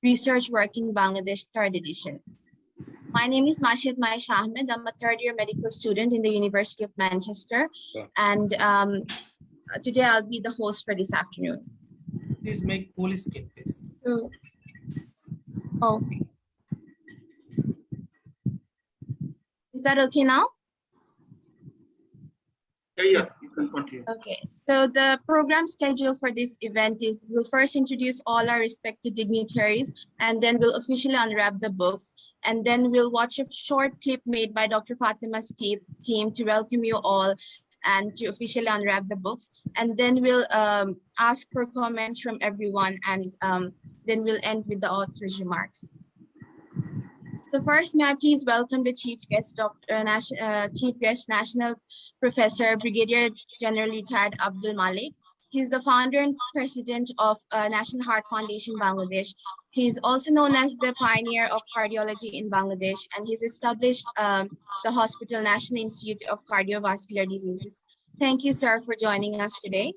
Research Work in Bangladesh, 3rd edition. My name is Masjid Maisha Ahmed. I'm a 3rd-year medical student in the University of Manchester, and today I'll be the host for this afternoon. Please make full screen, please. So, okay. Is that okay now? Yeah, you can continue. Okay, so the program schedule for this event is we'll first introduce all our respected dignitaries, and then we'll officially unwrap the books, and then we'll watch a short clip made by Dr. Fatima's team to welcome you all and to officially unwrap the books, and then we'll ask for comments from everyone, and then we'll end with the author's remarks. So first, may I please welcome the Chief Guest, National Professor, Brigadier General Retired Abdul Malik. He's the founder and president of National Heart Foundation Bangladesh. He's also known as the pioneer of cardiology in Bangladesh, and he's established the hospital National Institute of Cardiovascular Diseases. Thank you, sir, for joining us today.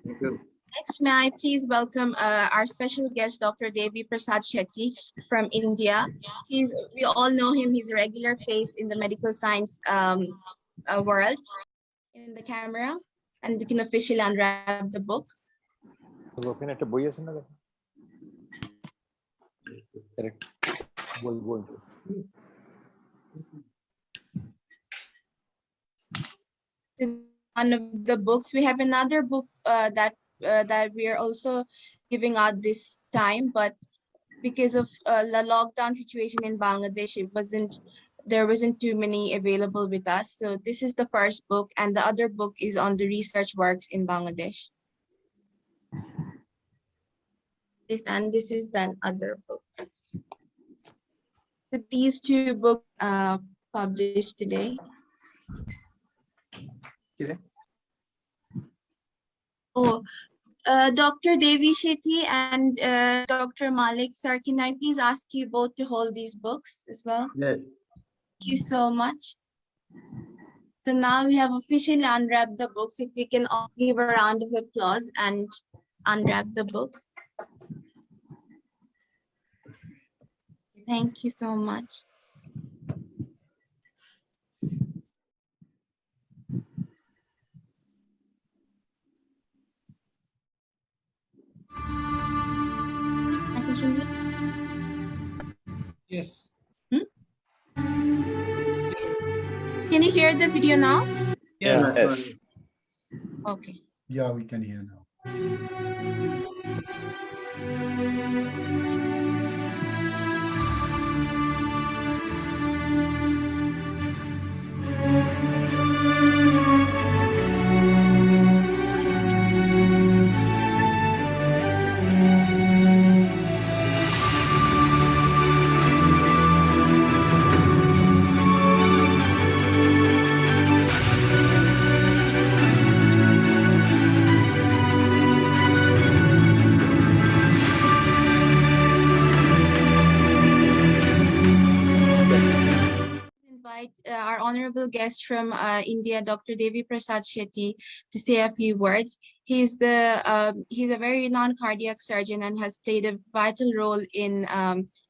Thank you. Next, may I please welcome our special guest, Dr. Davidprasad Shetty from India. We all know him. He's a regular face in the medical science world. In the camera, and we can officially unwrap the book. One of the books, we have another book that we are also giving out this time, but because of the lockdown situation in Bangladesh, there wasn't too many available with us. So this is the first book, and the other book is on the research works in Bangladesh. This is the other book. So these two books published today. Oh, Dr. Devy Shetty and Dr. Malik, sir, can I please ask you both to hold these books as well? Yes. Thank you so much. So now we have officially unwrapped the books. If we can all give a round of applause and unwrap the book. Thank you so much. Yes. Can you hear the video now? Yes. Yes. Okay. Yeah, we can hear now. Our honorable guest from India, Dr. Davidprasad Shetty, to say a few words. He's a very renowned cardiac surgeon and has played a vital role in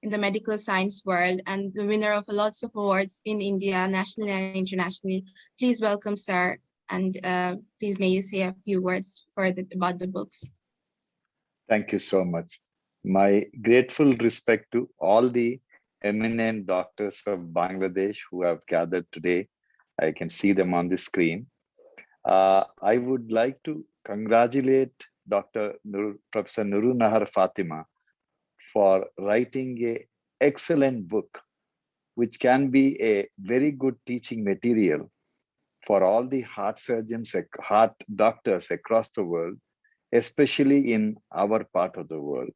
the medical science world, and the winner of lots of awards in India, nationally and internationally. Please welcome, sir, and please may you say a few words about the books. Thank you so much. My grateful respect to all the eminent doctors of Bangladesh who have gathered today. I can see them on the screen. I would like to congratulate Professor Nurun Nahar Fatema for writing an excellent book, which can be a very good teaching material for all the heart surgeons, heart doctors across the world, especially in our part of the world.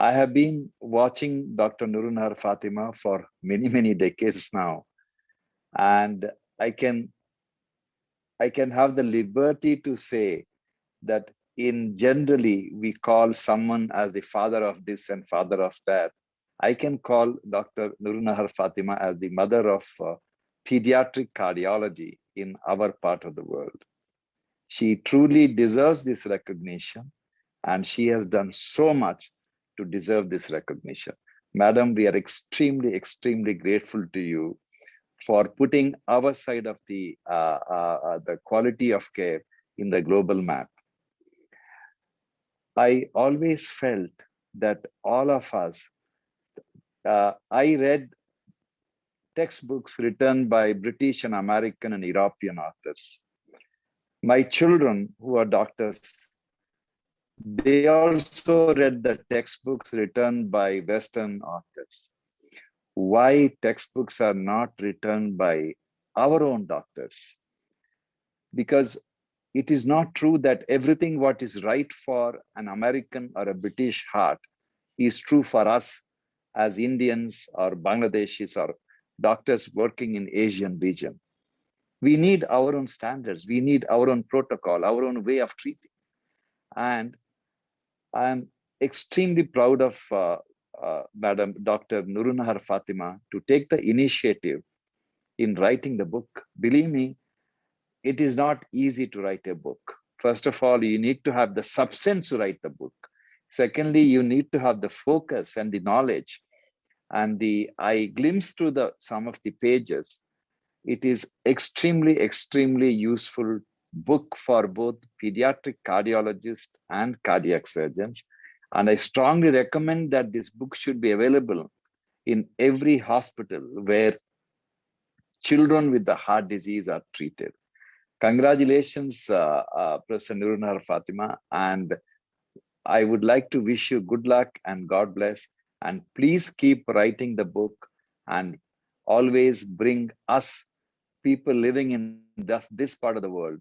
I have been watching Dr. Nurun Nahar Fatema for many, many decades now, and I can have the liberty to say that generally we call someone as the father of this and father of that. I can call Dr. Nurun Nahar Fatema as the mother of pediatric cardiology in our part of the world. She truly deserves this recognition, and she has done so much to deserve this recognition. Madam, we are extremely, extremely grateful to you for putting our side of the quality of care in the global map. I always felt that all of us, I read textbooks written by British and American and European authors. My children who are doctors, they also read the textbooks written by Western authors. Why textbooks are not written by our own doctors? Because it is not true that everything what is right for an American or a British heart is true for us as Indians or Bangladeshis or doctors working in Asian region. We need our own standards. We need our own protocol, our own way of treating. And I'm extremely proud of Madam Dr. Nurun Nahar Fatema to take the initiative in writing the book. Believe me, it is not easy to write a book. First of all, you need to have the substance to write the book. Secondly, you need to have the focus and the knowledge. And I glimpsed through some of the pages. It is extremely, extremely useful book for both pediatric cardiologists and cardiac surgeons. And I strongly recommend that this book should be available in every hospital where children with the heart disease are treated. Congratulations, Professor Nurun Nahar Fatema. And I would like to wish you good luck and God bless. And please keep writing the book and always bring us people living in this part of the world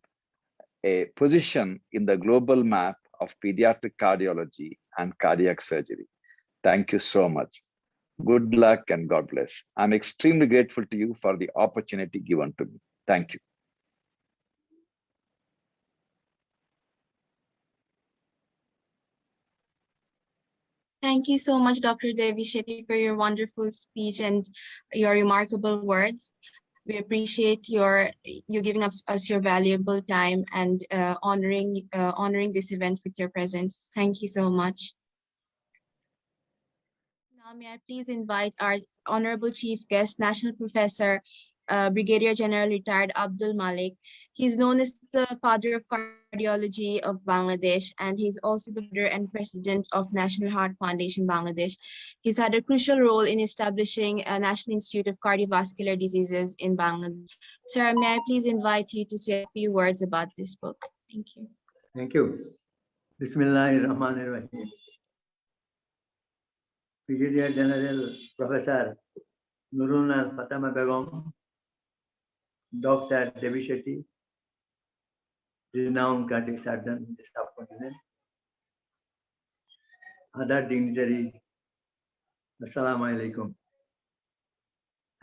a position in the global map of pediatric cardiology and cardiac surgery. Thank you so much. Good luck and God bless. I'm extremely grateful to you for the opportunity given to me. Thank you. Thank you so much, Dr. Devy Shetty, for your wonderful speech and your remarkable words. We appreciate you giving us your valuable time and honoring this event with your presence. Thank you so much. Now, may I please invite our Honorable Chief Guest, National Professor, Brigadier General Retired Abdul Malik. He's known as the father of cardiology of Bangladesh, and he's also the founder and president of National Heart Foundation Bangladesh. He's had a crucial role in establishing a National Institute of Cardiovascular Diseases in Bangladesh. Sir, may I please invite you to say a few words about this book? Thank you. Thank you. Bismillahirrahmanirrahim. Brigadier General Professor Nurun Nahar Fatema Begum, Dr. Devy Shetty, renowned cardiac surgeon in the subcontinent, other dignitaries, Assalamu alaikum.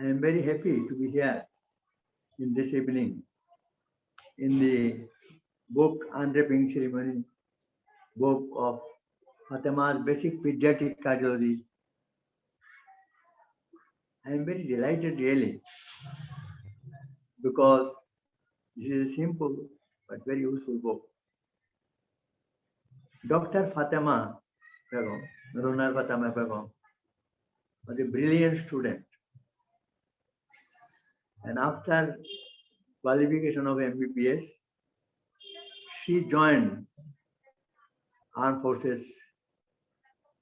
I am very happy to be here in this evening in the book Unwrapping ceremony, book of Fatema's Basic Pediatric Cardiology. I am very delighted really because this is a simple but very useful book. Dr. Fatema Begum, Nurun Nahar Fatema Begum, was a brilliant student. And after qualification of MBBS, she joined Armed Forces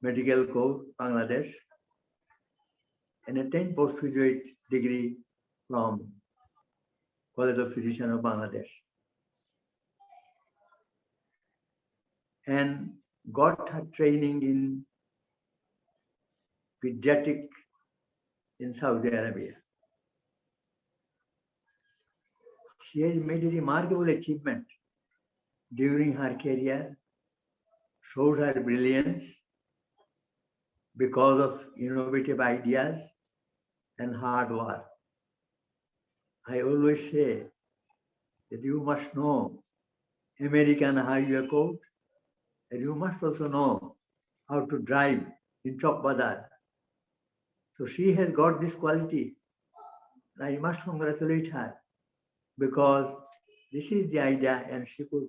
Medical Corps, Bangladesh, and attained postgraduate degree from College of Physicians of Bangladesh, and got her training in pediatric in Saudi Arabia. She has made a remarkable achievement during her career, showed her brilliance because of innovative ideas and hard work. I always say that you must know American highway code, and you must also know how to drive in Chowk Bazar. So she has got this quality. I must congratulate her because this is the idea, and she could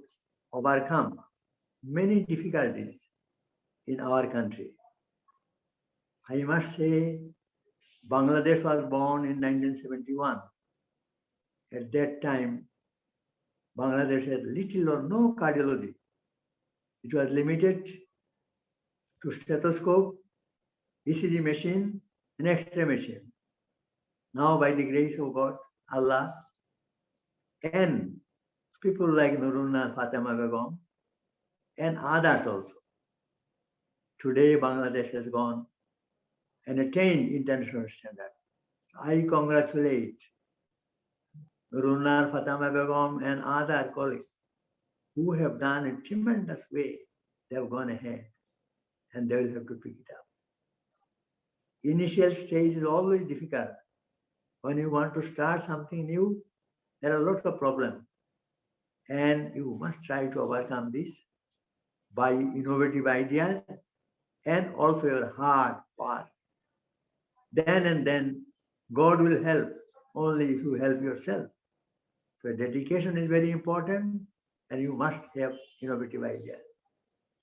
overcome many difficulties in our country. I must say, Bangladesh was born in 1971. At that time, Bangladesh had little or no cardiology. It was limited to stethoscope, ECG machine, and X-ray machine. Now, by the grace of God, Allah, and people like Nurun Nahar Fatema and others also, today Bangladesh has gone and attained international standard. I congratulate Nurun Nahar Fatema and other colleagues who have done a tremendous way. They have gone ahead and they will have to pick it up. Initial stage is always difficult. When you want to start something new, there are lots of problems. And you must try to overcome this by innovative ideas and also your hard work. Then and then, God will help only if you help yourself. So dedication is very important and you must have innovative ideas.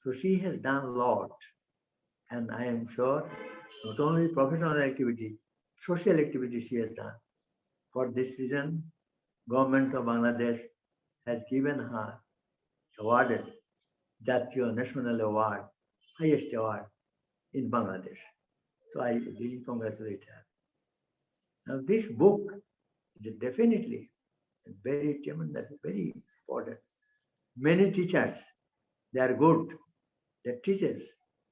So she has done a lot. And I am sure not only professional activity, social activity she has done. For this reason, Government of Bangladesh has given her awarded Jatiyo National Award, highest award in Bangladesh. So I really congratulate her. Now this book is definitely very tremendous, very important. Many teachers, they are good, they're teachers,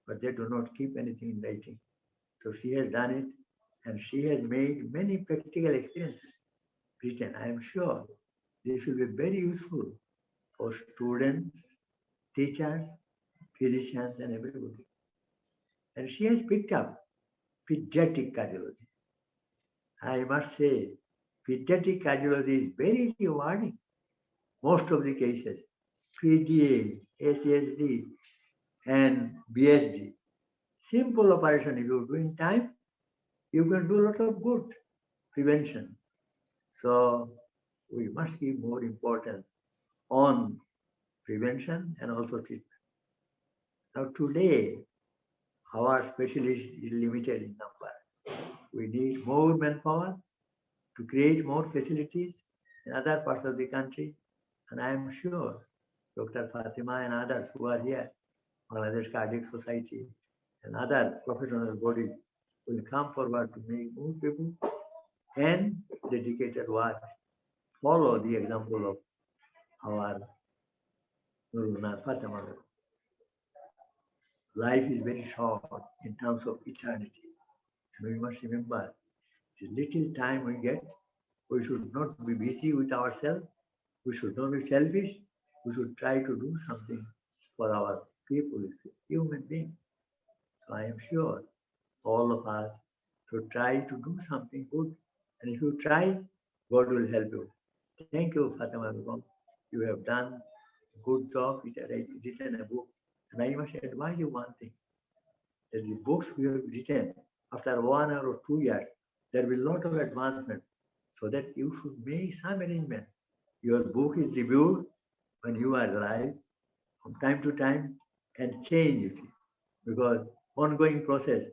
but they do not keep anything in writing. So she has done it and she has made many practical experiences written. I am sure this will be very useful for students, teachers, physicians, and everybody. And she has picked up pediatric cardiology. I must say, pediatric cardiology is very rewarding. Most of the cases, PDA, SSD, and BSD, simple operation. If you do in time, you can do a lot of good prevention. So we must give more importance on prevention and also treatment. Now today, our specialists is limited in number. We need more manpower to create more facilities in other parts of the country. And I am sure Dr. Fatima and others who are here, Bangladesh Cardiac Society and other professional bodies will come forward to make more people and dedicated work follow the example of our Nurun Nahar Fatema. Life is very short in terms of eternity. And we must remember the little time we get, we should not be busy with ourselves. We should not be selfish. We should try to do something for our people, human beings. So I am sure all of us should try to do something good. And if you try, God will help you. Thank you, Fatima. You have done a good job. You have written a book. And I must advise you one thing, that the books we have written, after 1 year or 2 years, there will be a lot of advancement, so that you should make some arrangement. Your book is reviewed when you are alive from time to time and change, you see, because ongoing process.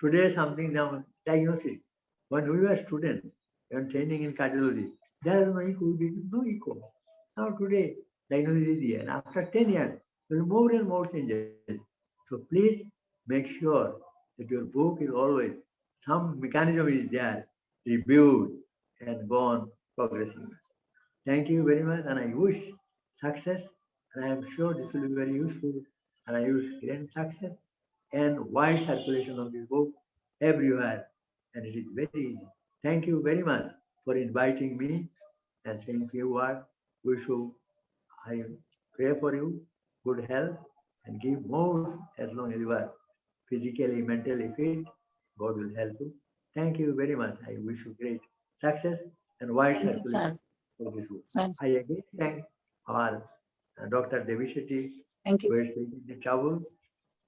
Today something now, diagnosis. When we were students and training in cardiology, there is no echo, no echo. Now today, diagnosis is here. And after 10 years, there are more and more changes. So please make sure that your book is always, some mechanism is there, reviewed and go on progressing. Thank you very much, and I wish success, and I am sure this will be very useful, and I wish great success and wide circulation of this book everywhere, and it is very easy. Thank you very much for inviting me and saying few words. I pray for you, good health, and give more as long as you are physically, mentally fit. God will help you. Thank you very much. I wish you great success and wide circulation of this book. I again thank our Dr. Devy Shetty, who is taking the trouble,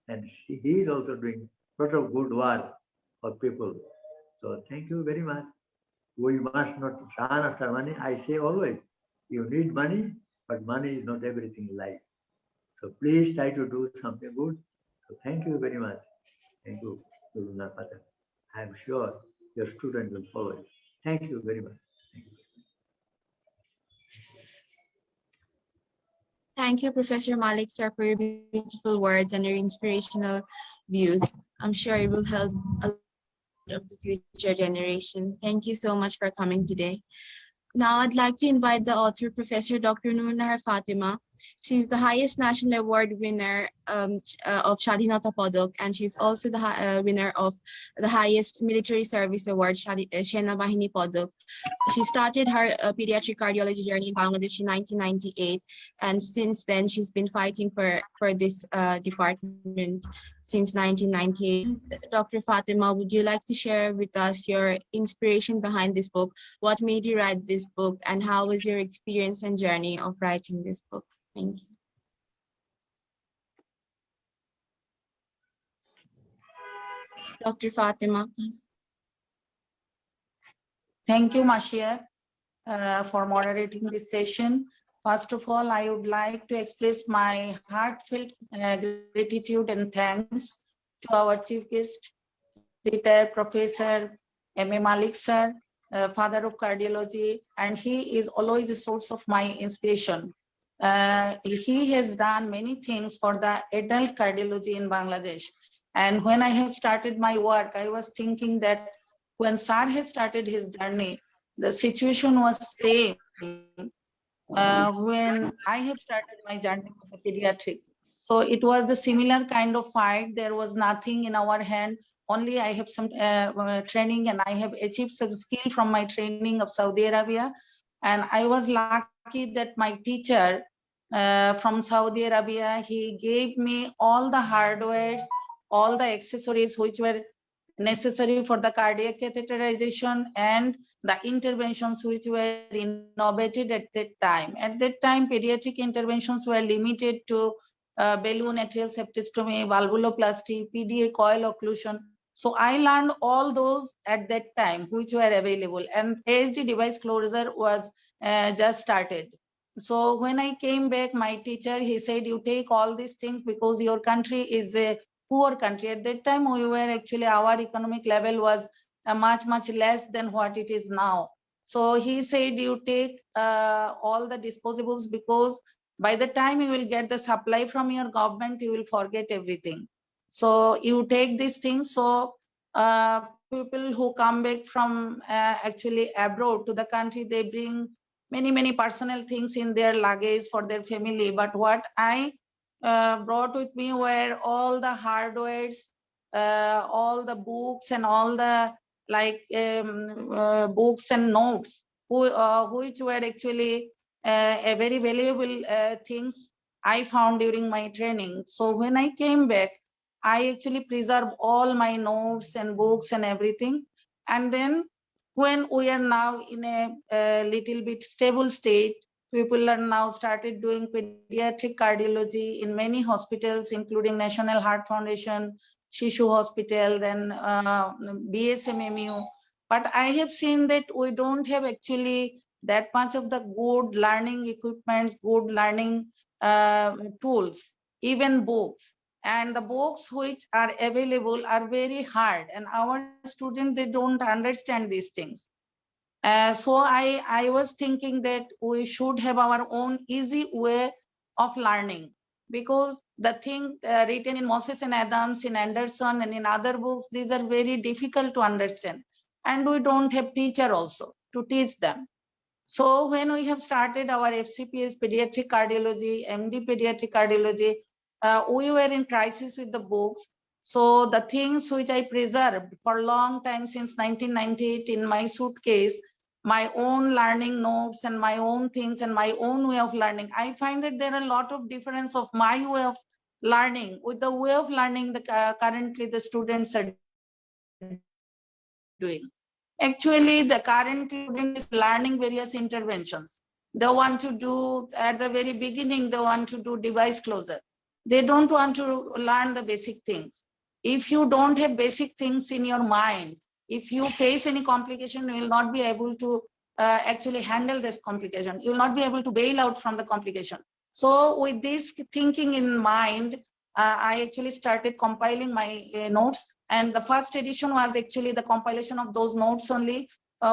and he is also doing a lot of good work for people. So thank you very much. We must not run after money. I say always, you need money, but money is not everything in life. So please try to do something good. So thank you very much. Thank you. Nurun Nahar Fatema. I am sure your student will follow it. Thank you very much. Thank you. Thank you, Professor Malik, sir, for your beautiful words and your inspirational views. I'm sure it will help a lot of the future generation. Thank you so much for coming today. Now, I'd like to invite the author, Professor Dr. Nurun Nahar Fatema. She's the highest national award winner of Shadhinata Padak, and she's also the winner of the highest military service award, Sena Bahini Padak. She started her pediatric cardiology journey in Bangladesh in 1998, and since then she's been fighting for this department since 1998. Dr. Fatima, would you like to share with us your inspiration behind this book? What made you write this book, and how was your experience and journey of writing this book? Thank you. Dr. Fatima, please. Thank you, Mashia, for moderating this session. First of all, I would like to express my heartfelt gratitude and thanks to our chief guest, retired Professor M.A. Malik sir, father of cardiology, and he is always a source of my inspiration. He has done many things for the adult cardiology in Bangladesh. And when I have started my work, I was thinking that when Sir has started his journey, the situation was same when I have started my journey with the pediatrics. So it was the similar kind of fight. There was nothing in our hand. Only I have some training, and I have achieved some skill from my training of Saudi Arabia. And I was lucky that my teacher from Saudi Arabia, he gave me all the hardwares, all the accessories which were necessary for the cardiac catheterization and the interventions which were innovated at that time. At that time, pediatric interventions were limited to balloon atrial septicectomy, valvuloplasty, PDA coil occlusion. So I learned all those at that time which were available, and ASD device closure was just started. So when I came back, my teacher, he said, you take all these things because your country is a poor country. At that time, we were actually, our economic level was much less than what it is now. So he said, you take all the disposables, because by the time you will get the supply from your government, you will forget everything. So you take these things. So people who come back from actually abroad to the country, they bring many personal things in their luggage for their family. But what I brought with me were all the hardwares, all the books, and all the books and notes, which were actually a very valuable things I found during my training. So when I came back, I actually preserved all my notes and books and everything. And then when we are now in a little bit stable state, people are now started doing pediatric cardiology in many hospitals, including National Heart Foundation, Shishu Hospital, then BSMMU. But I have seen that we don't have actually that much of the good learning equipments, good learning tools, even books. And the books which are available are very hard, and our students, they don't understand these things. So I was thinking that we should have our own easy way of learning, because the thing written in Moses and Adams, in Anderson, and in other books, these are very difficult to understand. And we don't have teacher also to teach them. So when we have started our FCPS pediatric cardiology, MD pediatric cardiology, we were in crisis with the books. So the things which I preserved for a long time, since 1998, in my suitcase, my own learning notes and my own things and my own way of learning, I find that there are a lot of difference of my way of learning with the way of learning that currently the students are doing. Actually, the current student is learning various interventions. They want to do, at the very beginning, they want to do device closure. They don't want to learn the basic things. If you don't have basic things in your mind, if you face any complication, you will not be able to actually handle this complication. You will not be able to bail out from the complication. So with this thinking in mind, I actually started compiling my notes. And the first edition was actually the compilation of those notes only,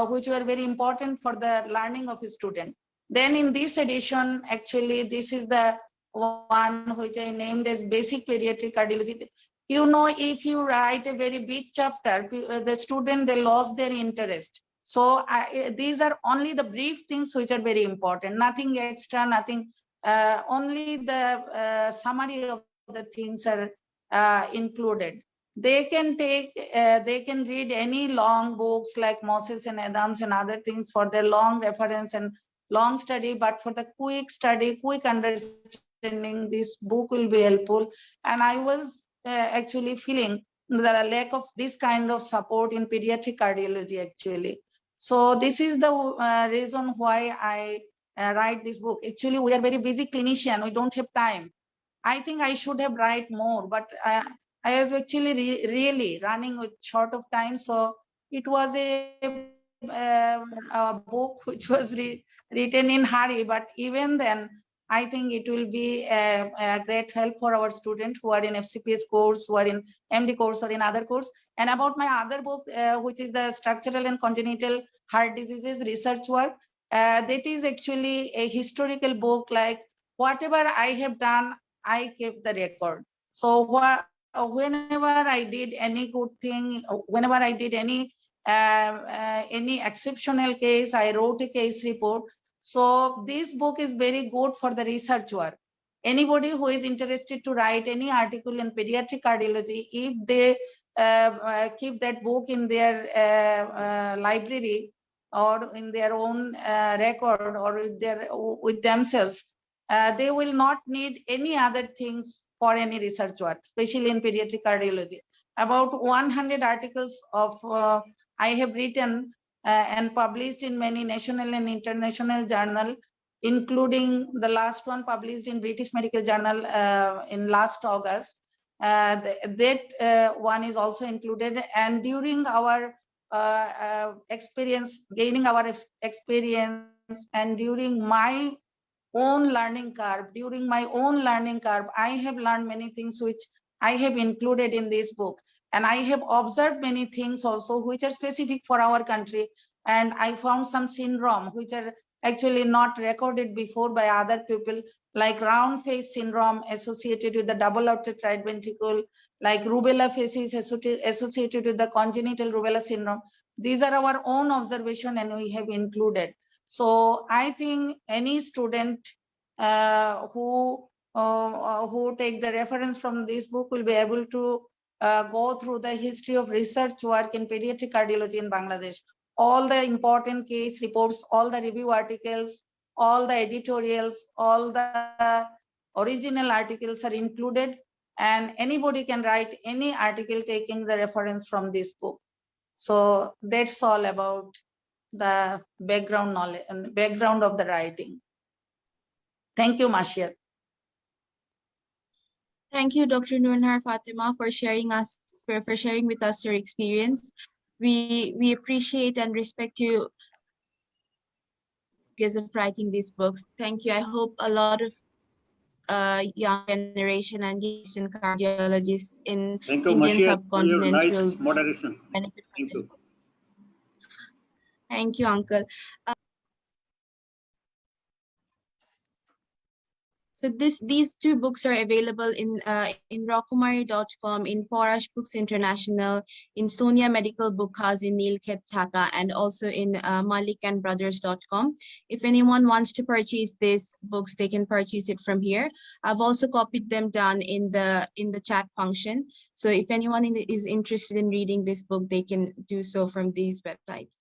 which were very important for the learning of a student. Then in this edition, actually, this is the one which I named as Basic Pediatric Cardiology. You know, if you write a very big chapter, the student, they lost their interest. So these are only the brief things which are very important, nothing extra, nothing, only the summary of the things are included. They can take, they can read any long books like Moses and Adams and other things for their long reference and long study, but for the quick study, quick understanding, this book will be helpful. And I was actually feeling the lack of this kind of support in pediatric cardiology actually. So this is the reason why I write this book. Actually, we are very busy clinician, we don't have time. I think I should have write more, but I was actually really running with short of time. So it was a book which was written in hurry, but even then, I think it will be a great help for our students who are in FCPS course, who are in MD course or in other course. And about my other book, which is the Structural and Congenital Heart Diseases Research Work, that is actually a historical book, like whatever I have done, I kept the record. So whenever I did any good thing, whenever I did any exceptional case, I wrote a case report. So this book is very good for the research work. Anybody who is interested to write any article in pediatric cardiology, if they keep that book in their library or in their own record or with themselves, they will not need any other things for any research work, especially in pediatric cardiology. About 100 articles of I have written and published in many national and international journal, including the last one published in British Medical Journal in last August. That one is also included. And during our experience, gaining our experience, and during my own learning curve, I have learned many things which I have included in this book. And I have observed many things also which are specific for our country. And I found some syndrome which are actually not recorded before by other people, like round face syndrome associated with the double aortic right ventricle, like rubella facies associated with the congenital rubella syndrome. These are our own observation and we have included. So I think any student who take the reference from this book will be able to go through the history of research work in pediatric cardiology in Bangladesh. All the important case reports, all the review articles, all the editorials, all the original articles are included, and anybody can write any article taking the reference from this book. So that's all about the background knowledge and background of the writing. Thank you, Mashiat. Thank you, Dr. Nurun Nahar Fatema, for sharing with us your experience. We appreciate and respect you because of writing these books. Thank you. I hope a lot of young generation and recent cardiologists in Indian subcontinent will moderation. benefit from this book. Thank you, Uncle. So these two books are available in rockumari.com, in Porash Books International, in Sonia Medical Book House in Nilkhet, Dhaka, and also in malikandbrothers.com. If anyone wants to purchase these books, they can purchase it from here. I've also copied them down in the chat function. So if anyone is interested in reading this book, they can do so from these websites.